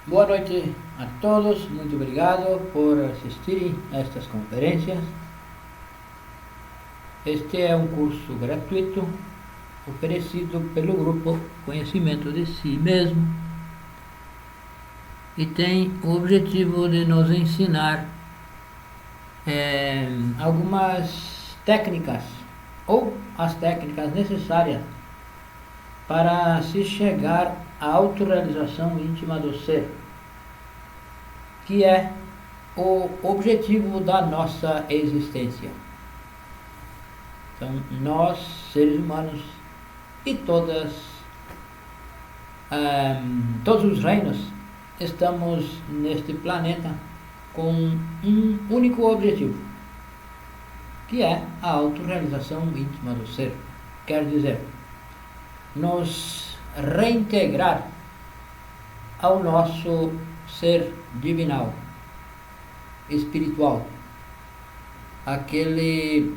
Boa noite a todos, muito obrigado por assistirem a estas conferências. Este é um curso gratuito oferecido pelo grupo Conhecimento de Si Mesmo e tem o objetivo de nos ensinar algumas técnicas ou as técnicas necessárias para se chegar à autorrealização íntima do ser, que é o objetivo da nossa existência. Então, nós, seres humanos, e todos os reinos, estamos neste planeta com um único objetivo, que é a autorrealização íntima do ser. Quer dizer, nos reintegrar ao nosso ser divinal, espiritual, aquele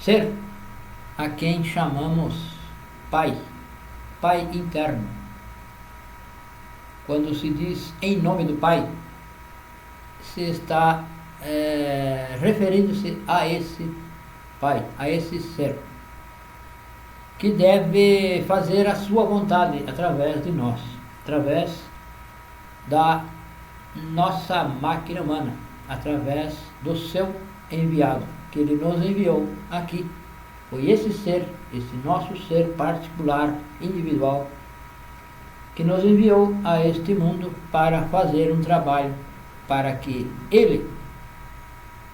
ser a quem chamamos Pai, Pai interno. Quando se diz em nome do Pai, se está referindo-se a esse Pai, a esse ser, que deve fazer a sua vontade através de nós, através da nossa máquina humana, através do seu enviado, que ele nos enviou aqui. Foi esse ser, esse nosso ser particular, individual, que nos enviou a este mundo para fazer um trabalho, para que ele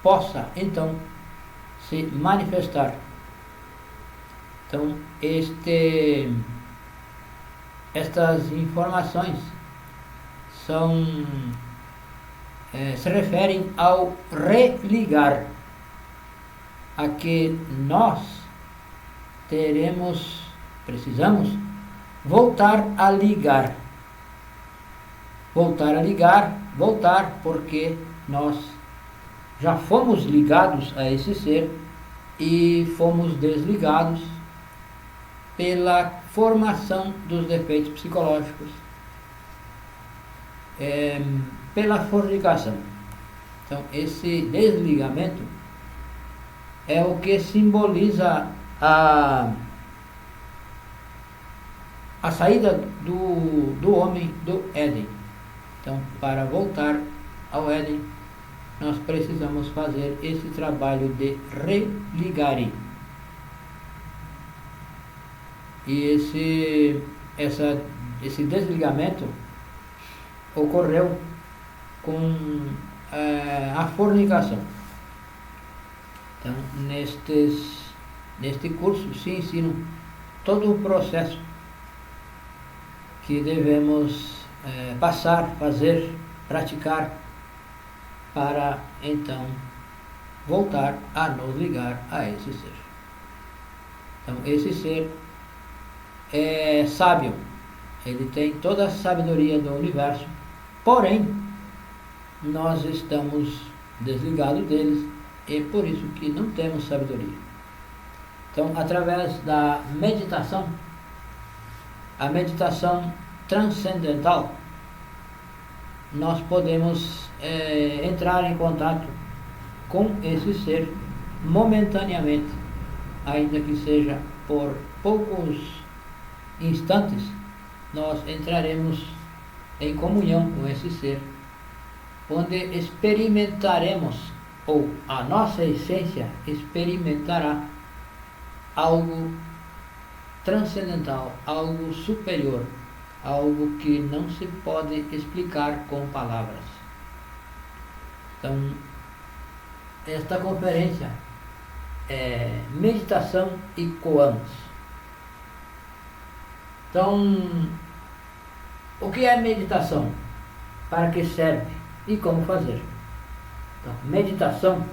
possa então se manifestar. Então, estas informações se referem ao religar, a que nós precisamos voltar a ligar, porque nós já fomos ligados a esse ser e fomos desligados pela formação dos defeitos psicológicos, pela fornicação. Então, esse desligamento é o que simboliza a saída do homem do Éden. Então, para voltar ao Éden, nós precisamos fazer esse trabalho de religarem. E esse desligamento ocorreu com a fornicação. Então, neste curso se ensina todo o processo que devemos passar, fazer, praticar, para então voltar a nos ligar a esse ser. Então, esse ser é sábio, ele tem toda a sabedoria do universo, porém nós estamos desligados deles e por isso que não temos sabedoria. Então, através da meditação, a meditação transcendental, nós podemos entrar em contato com esse ser momentaneamente, ainda que seja por poucos instantes. Nós entraremos em comunhão com esse ser, onde experimentaremos, ou a nossa essência experimentará algo transcendental, algo superior, algo que não se pode explicar com palavras. Então, esta conferência é meditação e koans. Então, o que é meditação? Para que serve? E como fazer? Então, meditação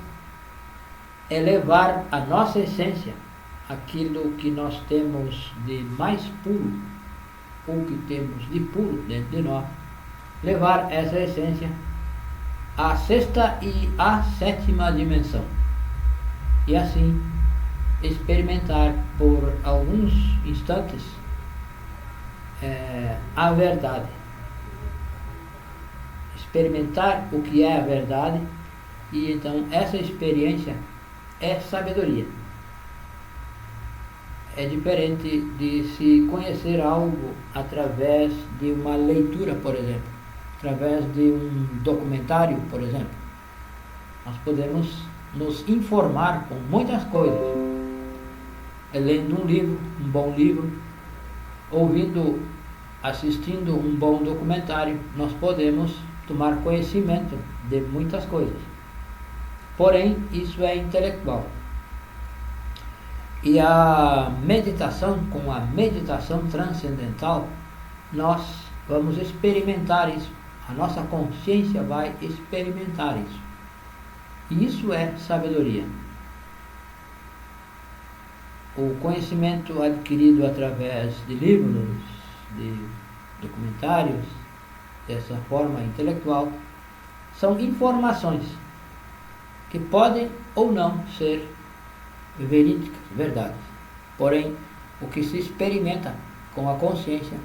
é levar a nossa essência, aquilo que nós temos de mais puro, ou que temos de puro dentro de nós, levar essa essência à sexta e à sétima dimensão, e assim experimentar por alguns instantes a verdade. experimentar o que é a verdade, e então essa experiência é sabedoria. É diferente de se conhecer algo através de uma leitura, por exemplo, através de um documentário, por exemplo. Nós podemos nos informar com muitas coisas, lendo um livro, um bom livro, assistindo um bom documentário. Nós podemos tomar conhecimento de muitas coisas. Porém, isso é intelectual. E a meditação, com a meditação transcendental, nós vamos experimentar isso. A nossa consciência vai experimentar isso. E isso é sabedoria. O conhecimento adquirido através de livros, de documentários, dessa forma intelectual, são informações que podem ou não ser verídicas, verdades. Porém, o que se experimenta com a consciência,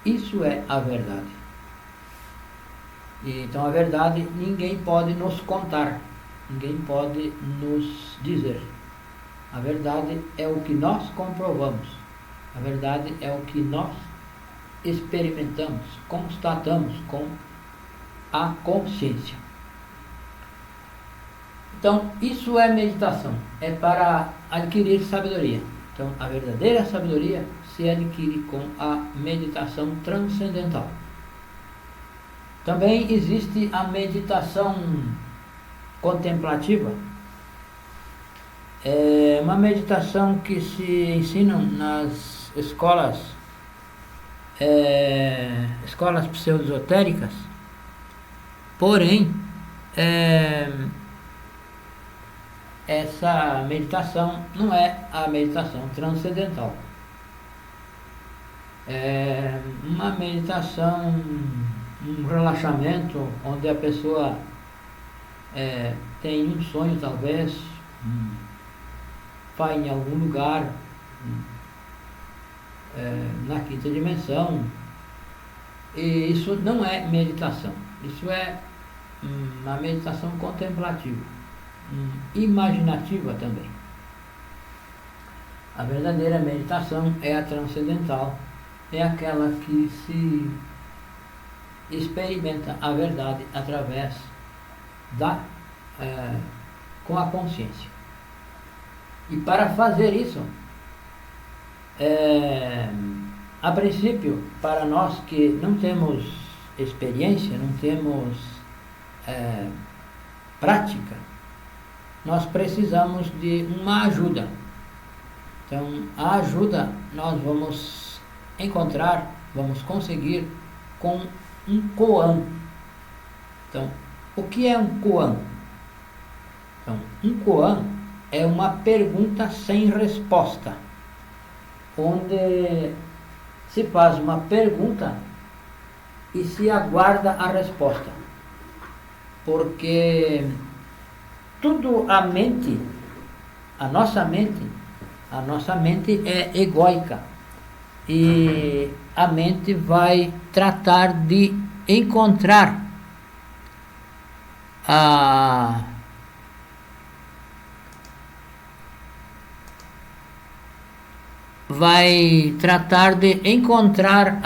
isso é a verdade. E, então, a verdade ninguém pode nos contar, ninguém pode nos dizer. A verdade é o que nós comprovamos. A verdade é o que nós experimentamos, constatamos com a consciência. Então, isso é meditação, é para adquirir sabedoria. Então, a verdadeira sabedoria se adquire com a meditação transcendental. Também existe a meditação contemplativa. É uma meditação que se ensina nas escolas pseudo-esotéricas, porém, essa meditação não é a meditação transcendental. É uma meditação, um relaxamento, onde a pessoa tem um sonho, talvez, vai em algum lugar, na quinta dimensão, e isso não é meditação, isso é uma meditação contemplativa, imaginativa também. A verdadeira meditação é a transcendental, é aquela que se experimenta a verdade através com a consciência. E para fazer isso, a princípio, para nós que não temos experiência, não temos prática, nós precisamos de uma ajuda. Então, a ajuda nós vamos encontrar, vamos conseguir com um koan. Então, o que é um koan? Então, um koan é uma pergunta sem resposta, onde se faz uma pergunta e se aguarda a resposta. Porque tudo a nossa mente é egóica, e a mente vai tratar de encontrar a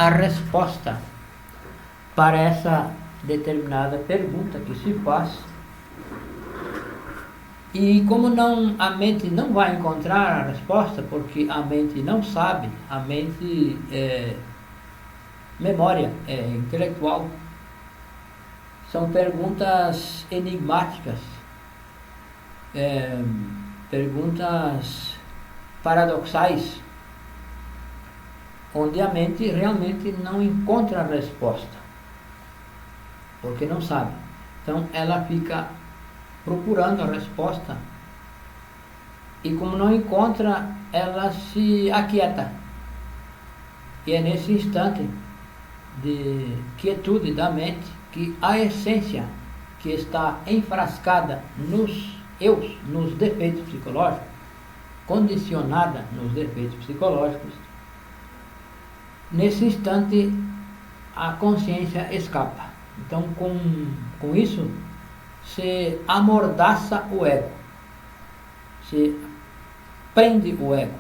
resposta para essa determinada pergunta que se faz. E como a mente não vai encontrar a resposta, porque a mente não sabe, a mente é memória, é intelectual, são perguntas enigmáticas, perguntas paradoxais, onde a mente realmente não encontra a resposta, porque não sabe. Então ela fica procurando a resposta, e como não encontra, ela se aquieta. E é nesse instante de quietude da mente que a essência que está enfrascada nos defeitos psicológicos, condicionada nos defeitos psicológicos, nesse instante a consciência escapa. Então, com isso, se amordaça o ego, se prende o ego,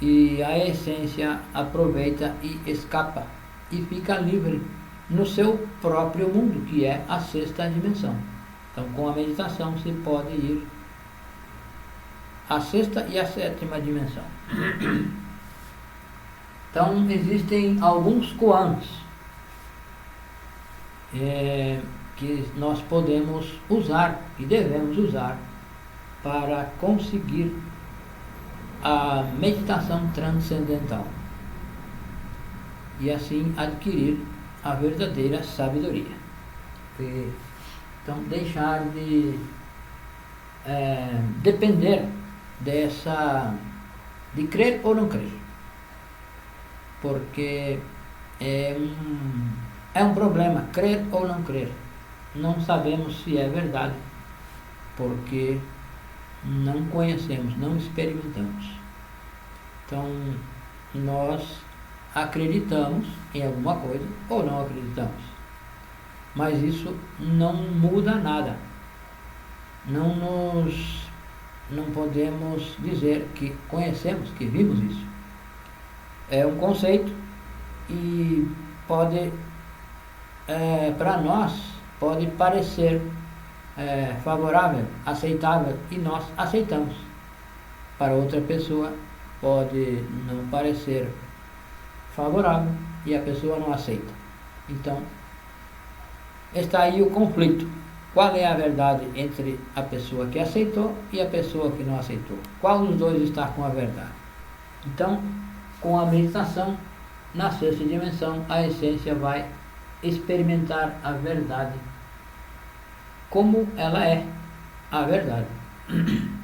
e a essência aproveita e escapa, e fica livre no seu próprio mundo, que é a sexta dimensão. Então, com a meditação, se pode ir à sexta e à sétima dimensão. Então, existem alguns koans que nós podemos usar e devemos usar para conseguir a meditação transcendental e assim adquirir a verdadeira sabedoria. Então, deixar de depender de crer ou não crer, porque é um problema crer ou não crer. Não sabemos se é verdade, porque não conhecemos, não experimentamos. Então, nós acreditamos em alguma coisa ou não acreditamos, mas isso não muda nada. Não podemos dizer que conhecemos, que vimos isso. É um conceito e pode, para nós, pode parecer favorável, aceitável, e nós aceitamos. Para outra pessoa pode não parecer favorável e a pessoa não aceita. Então, está aí o conflito. Qual é a verdade entre a pessoa que aceitou e a pessoa que não aceitou? Qual dos dois está com a verdade? Então, com a meditação, na sexta dimensão, a essência vai experimentar a verdade como ela é, a verdade.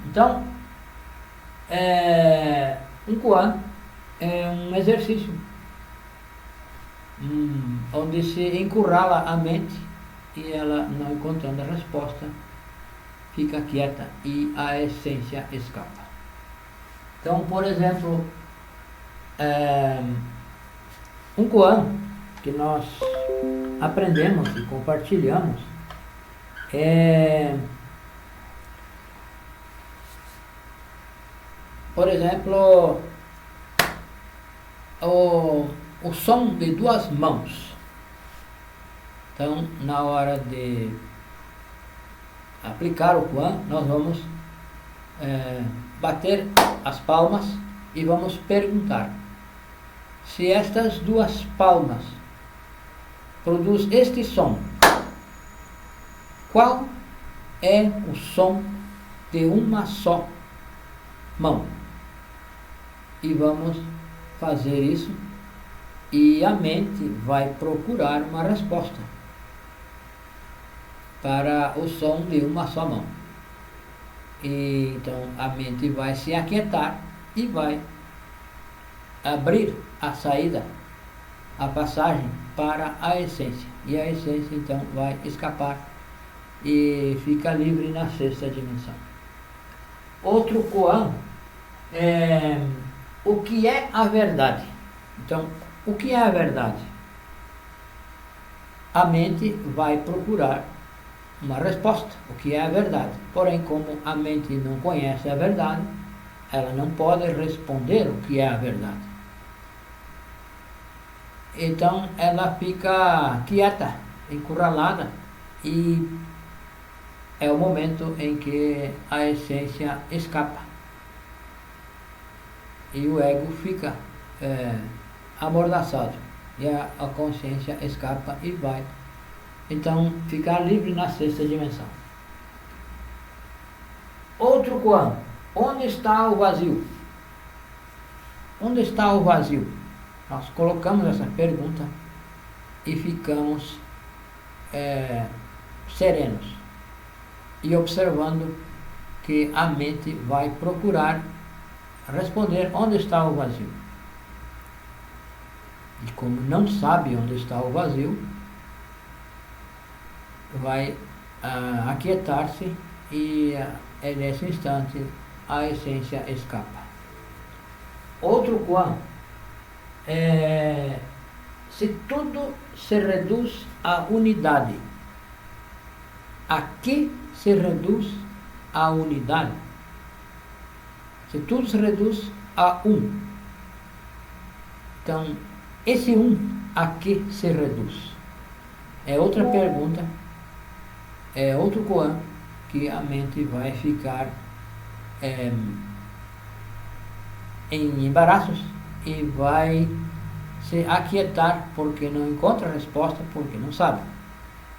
Então, um koan é um exercício onde se encurrala a mente e ela, não encontrando a resposta, fica quieta e a essência escapa. Então, por exemplo, um koan que nós aprendemos e compartilhamos por exemplo, o som de duas mãos. Então, na hora de aplicar o koan, nós vamos bater as palmas e vamos perguntar se estas duas palmas produzem este som. Qual é o som de uma só mão? E vamos fazer isso e a mente vai procurar uma resposta para o som de uma só mão. E então a mente vai se aquietar e vai abrir a saída, a passagem para a essência. E a essência então vai escapar e fica livre na sexta dimensão. Outro koan é o que é a verdade. Então, o que é a verdade? A mente vai procurar uma resposta, o que é a verdade. Porém, como a mente não conhece a verdade, ela não pode responder o que é a verdade. Então, ela fica quieta, encurralada, e é o momento em que a essência escapa e o ego fica amordaçado e a consciência escapa e vai então ficar livre na sexta dimensão. Outro koan: onde está o vazio? Onde está o vazio? Nós colocamos essa pergunta e ficamos serenos e observando que a mente vai procurar responder onde está o vazio. E como não sabe onde está o vazio, vai aquietar-se e nesse instante a essência escapa. Outro koan se tudo se reduz à unidade, a que se reduz a unidade? Se tudo se reduz a um, então esse um a que se reduz? É outra pergunta, é outro koan que a mente vai ficar em embaraços e vai se aquietar porque não encontra resposta, porque não sabe.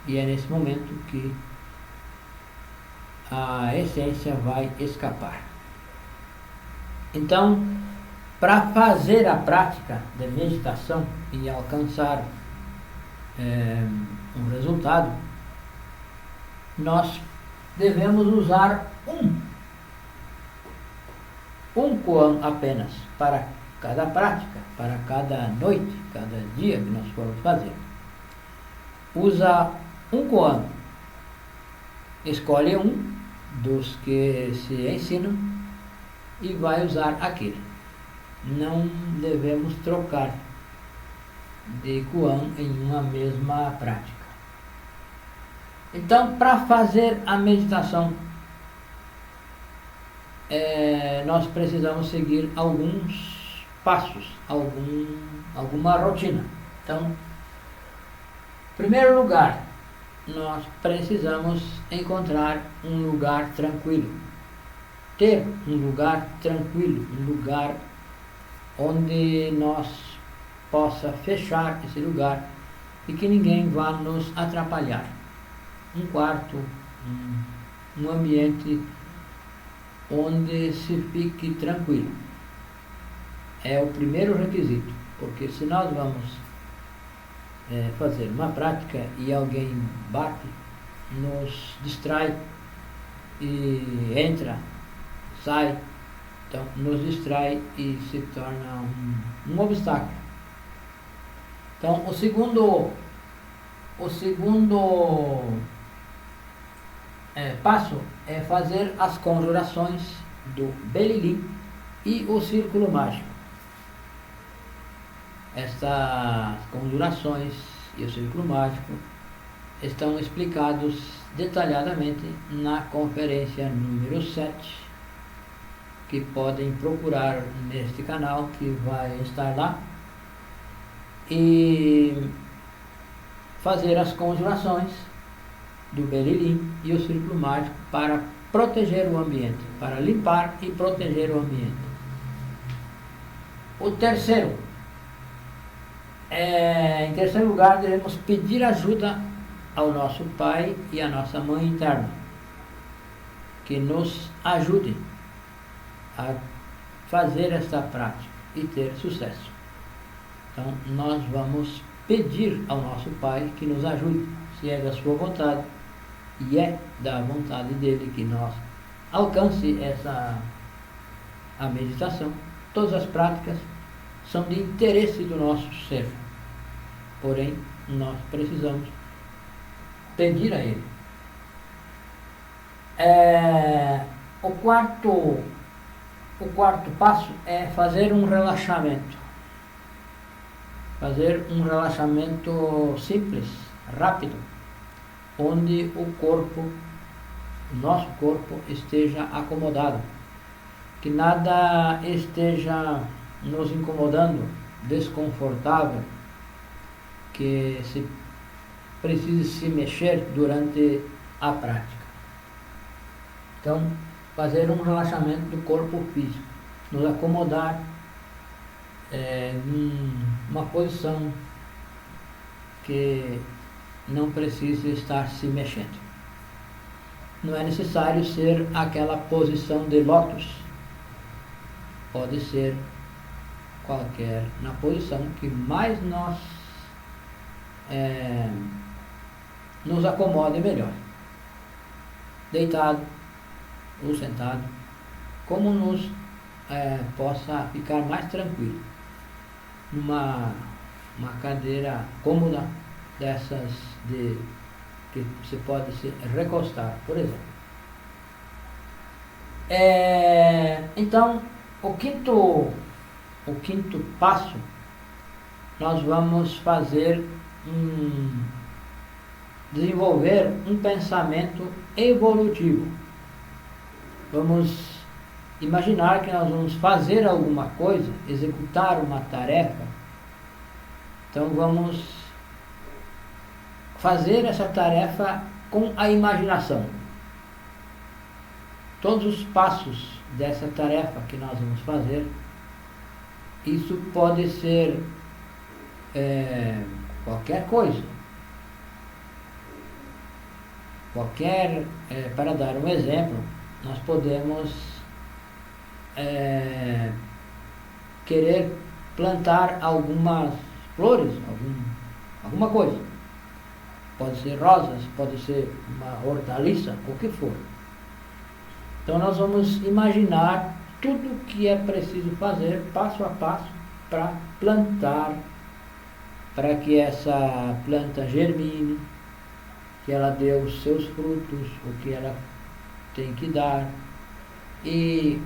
E é nesse momento que a essência vai escapar. Então, para fazer a prática de meditação e alcançar um resultado, nós devemos usar um koan apenas para cada prática, para cada noite, cada dia que nós formos fazer. Usa um koan, escolhe um dos que se ensinam e vai usar aquele. Não devemos trocar de koan em uma mesma prática. Então, para fazer a meditação, nós precisamos seguir alguns passos, alguma rotina. Então, em primeiro lugar, nós precisamos encontrar um lugar tranquilo. Ter um lugar tranquilo, um lugar onde nós possa fechar esse lugar e que ninguém vá nos atrapalhar. Um quarto, um ambiente onde se fique tranquilo. É o primeiro requisito, porque se nós vamos fazer uma prática e alguém bate, nos distrai e entra, sai, então nos distrai e se torna um obstáculo. Então o segundo passo é fazer as conjurações do Belilim e o círculo mágico. Estas conjurações e o círculo mágico estão explicados detalhadamente na conferência número 7, que podem procurar neste canal que vai estar lá, e fazer as conjurações do Belilim e o círculo mágico para proteger o ambiente, para limpar e proteger o ambiente. Em terceiro lugar, devemos pedir ajuda ao nosso Pai e à nossa Mãe interna, que nos ajudem a fazer esta prática e ter sucesso. Então, nós vamos pedir ao nosso Pai que nos ajude, se é da sua vontade, e é da vontade dele que nós alcance a meditação. Todas as práticas são de interesse do nosso ser, porém nós precisamos pedir a ele. O quarto passo é fazer um relaxamento. Fazer um relaxamento simples, rápido, onde o nosso corpo esteja acomodado, que nada esteja nos incomodando, desconfortável, que se precise se mexer durante a prática. Então, fazer um relaxamento do corpo físico, nos acomodar em uma posição que não precisa estar se mexendo. Não é necessário ser aquela posição de lótus. Pode ser qualquer, na posição que mais nos acomode melhor. Deitado ou sentado, como nos possa ficar mais tranquilo. Numa cadeira cômoda, dessas que você pode se recostar, por exemplo. Então, o quinto passo nós vamos desenvolver um pensamento evolutivo. Vamos imaginar que nós vamos fazer alguma coisa, executar uma tarefa. Então vamos fazer essa tarefa com a imaginação. Todos os passos dessa tarefa que nós vamos fazer, isso pode ser qualquer coisa. Para dar um exemplo, nós podemos querer plantar algumas flores, alguma coisa. Pode ser rosas, pode ser uma hortaliça, o que for. Então nós vamos imaginar tudo o que é preciso fazer, passo a passo, para plantar, para que essa planta germine, que ela dê os seus frutos, o que ela tem que dar. E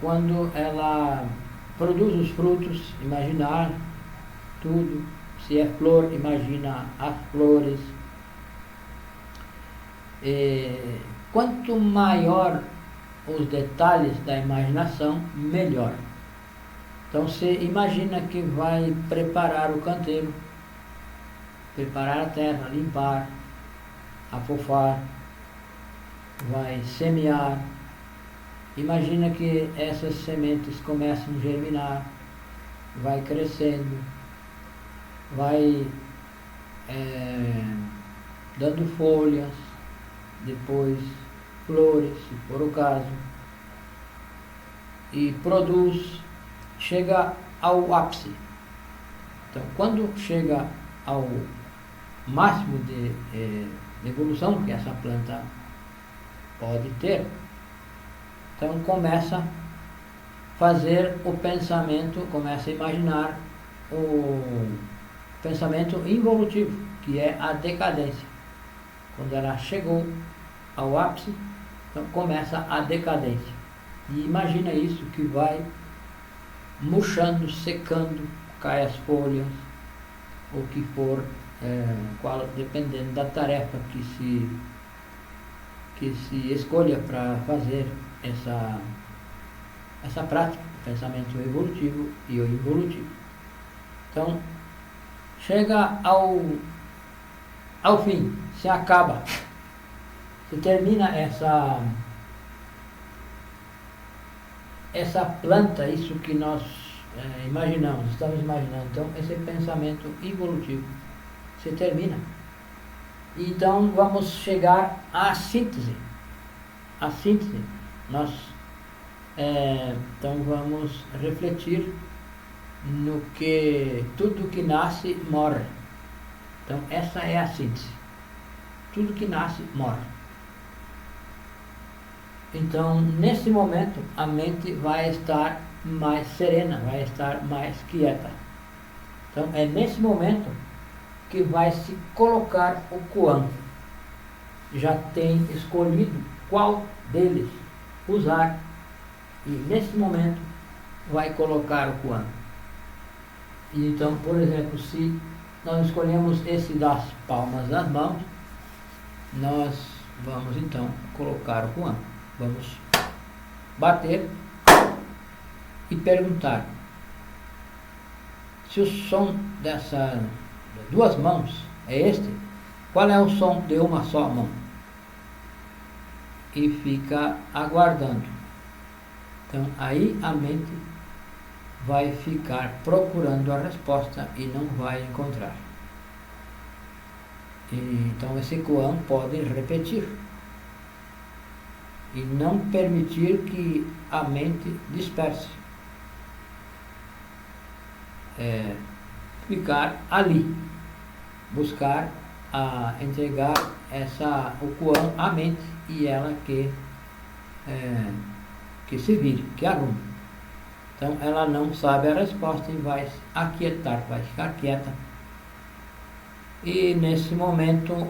quando ela produz os frutos, imaginar tudo. Se é flor, imagina as flores. Quanto maior os detalhes da imaginação, melhor. Então você imagina que vai preparar o canteiro, preparar a terra, limpar, afofar, vai semear. Imagina que essas sementes começam a germinar, vai crescendo, vai dando folhas, depois flores, se for o caso, e produz, chega ao ápice. Então, quando chega ao máximo de evolução que essa planta pode ter, então começa a fazer o pensamento, começa a imaginar o pensamento involutivo, que é a decadência. Quando ela chegou ao ápice, então começa a decadência. E imagina isso, que vai murchando, secando, cai as folhas, o que for, dependendo da tarefa que se escolha para fazer essa prática, o pensamento evolutivo e o involutivo. Então, chega ao fim, se acaba, se termina essa planta, isso que nós estamos imaginando. Então, esse pensamento evolutivo se termina. Então, vamos chegar à síntese. A síntese, nós então vamos refletir no que tudo que nasce morre. Então essa é a síntese. Tudo que nasce morre. Então nesse momento a mente vai estar mais serena, vai estar mais quieta. Então é nesse momento que vai se colocar o koan. Já tem escolhido qual deles usar, e nesse momento vai colocar o koan. E então, por exemplo, se nós escolhemos esse das palmas das mãos, nós vamos então colocar o koan. Vamos bater e perguntar se o som dessas duas mãos é este, qual é o som de uma só mão? E fica aguardando. Então aí a mente vai ficar procurando a resposta e não vai encontrar. Então esse koan pode repetir e não permitir que a mente disperse. Ficar ali, buscar entregar o koan à mente, e ela que se vire, que arrume. Então ela não sabe a resposta e vai se aquietar, vai ficar quieta. E nesse momento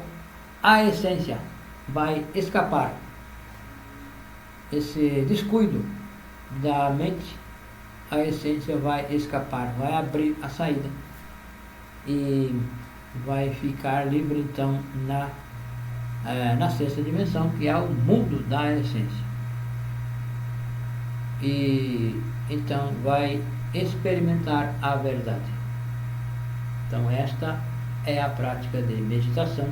a essência vai escapar. Esse descuido da mente a essência vai escapar, vai abrir a saída e vai ficar livre então na sexta dimensão, que é o mundo da essência. E então vai experimentar a verdade. Então esta é a prática de meditação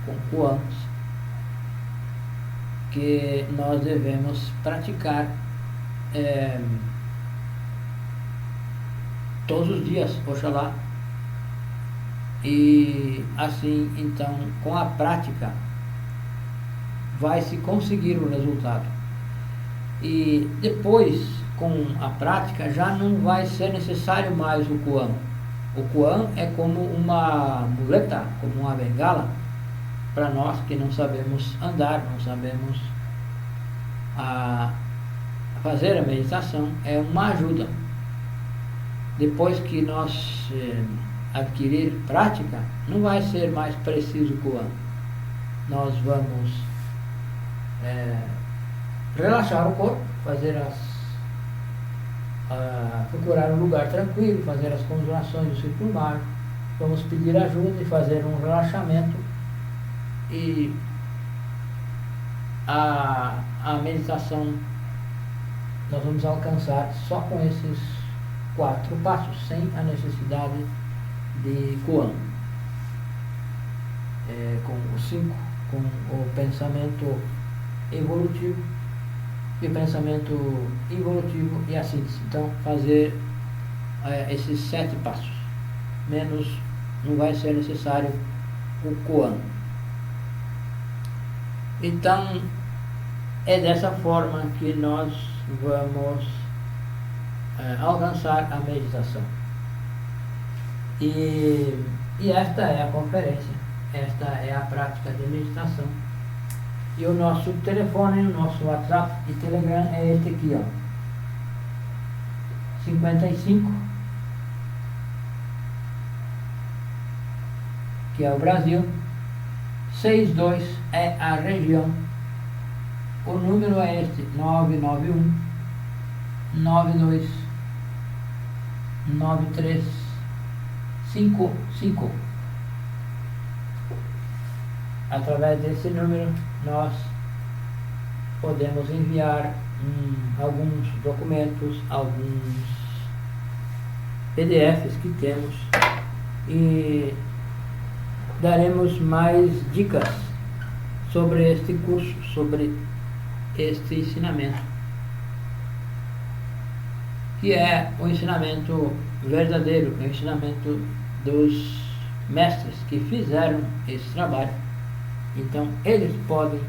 com koans que nós devemos praticar todos os dias, oxalá. E assim, então, com a prática vai se conseguir o resultado. E depois, com a prática, já não vai ser necessário mais o koan. O koan é como uma muleta, como uma bengala, para nós que não sabemos andar, não sabemos fazer a meditação, é uma ajuda. Depois que nós adquirir prática, não vai ser mais preciso o koan. Nós vamos relaxar o corpo, fazer procurar um lugar tranquilo, fazer as conjurações do círculo mágico, vamos pedir ajuda e fazer um relaxamento, e a meditação nós vamos alcançar só com esses 4 passos, sem a necessidade de koan. Com os 5, com o pensamento evolutivo e o pensamento involutivo e a síntese. Então, fazer esses 7 passos, menos não vai ser necessário o koan. Então, é dessa forma que nós vamos alcançar a meditação. E esta é a conferência, esta é a prática de meditação. E o nosso telefone, o nosso WhatsApp e Telegram é este aqui, ó. 55, que é o Brasil. 62 é a região. O número é este: 991 92 93 55. Através desse número nós podemos enviar alguns documentos, alguns PDFs que temos, e daremos mais dicas sobre este curso, sobre este ensinamento, que é o ensinamento verdadeiro, o ensinamento dos mestres que fizeram esse trabalho. Então eles podem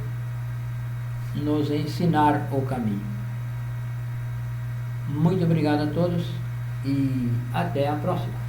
nos ensinar o caminho. Muito obrigado a todos e até a próxima.